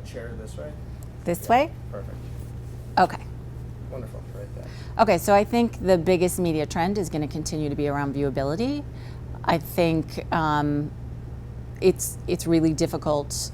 the chair this way. This way? Perfect. Okay. Wonderful, right there. Okay, so I think the biggest media trend is going to continue to be around viewability. I think it's really difficult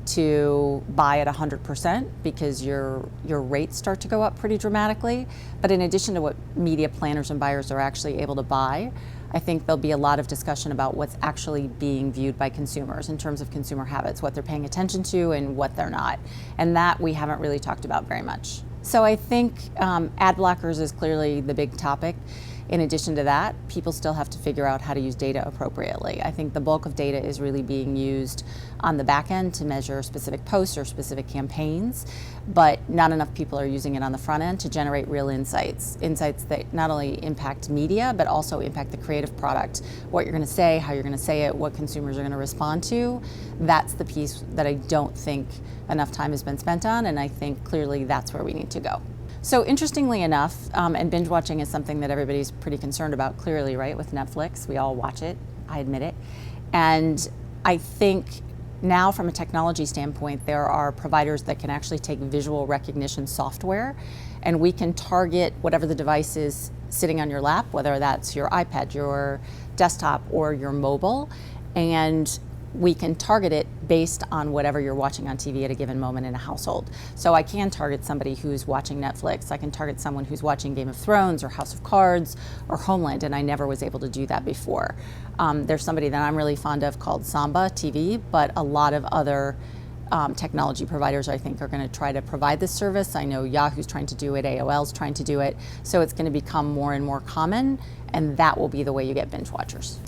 to buy at 100% because your rates start to go up pretty dramatically. But in addition to what media planners and buyers are actually able to buy, I think there'll be a lot of discussion about what's actually being viewed by consumers in terms of consumer habits, what they're paying attention to and what they're not. And that we haven't really talked about very much. So I think ad blockers is clearly the big topic. In addition to that, people still have to figure out how to use data appropriately. I think the bulk of data is really being used on the back end to measure specific posts or specific campaigns, but not enough people are using it on the front end to generate real insights that not only impact media, but also impact the creative product, what you're going to say, how you're going to say it, what consumers are going to respond to. That's the piece that I don't think enough time has been spent on, and I think clearly that's where we need to go. So interestingly enough, and binge watching is something that everybody's pretty concerned about clearly, right, with Netflix. We all watch it, I admit it. And I think now from a technology standpoint, there are providers that can actually take visual recognition software and we can target whatever the device is sitting on your lap, whether that's your iPad, your desktop, or your mobile, and we can target it based on whatever you're watching on TV at a given moment in a household. So I can target somebody who's watching Netflix, I can target someone who's watching Game of Thrones or House of Cards or Homeland, and I never was able to do that before. There's somebody that I'm really fond of called Samba TV, but a lot of other technology providers I think are going to try to provide this service. I know Yahoo's trying to do it, AOL's trying to do it, so it's going to become more and more common, and that will be the way you get binge watchers.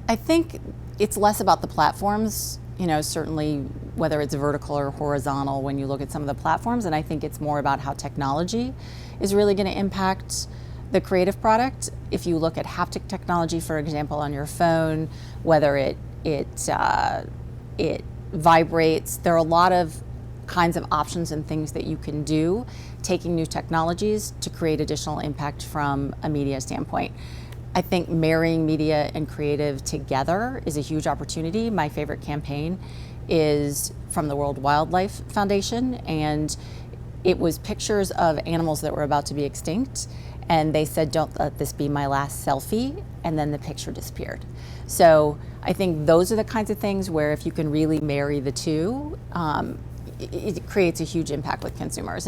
I think it's less about the platforms, certainly whether it's vertical or horizontal when you look at some of the platforms, and I think it's more about how technology is really going to impact the creative product. If you look at haptic technology, for example, on your phone, whether it vibrates, there are a lot of kinds of options and things that you can do, taking new technologies to create additional impact from a media standpoint. I think marrying media and creative together is a huge opportunity. My favorite campaign is from the World Wildlife Foundation, and it was pictures of animals that were about to be extinct, and they said, "Don't let this be my last selfie," and then the picture disappeared. So I think those are the kinds of things where if you can really marry the two, it creates a huge impact with consumers.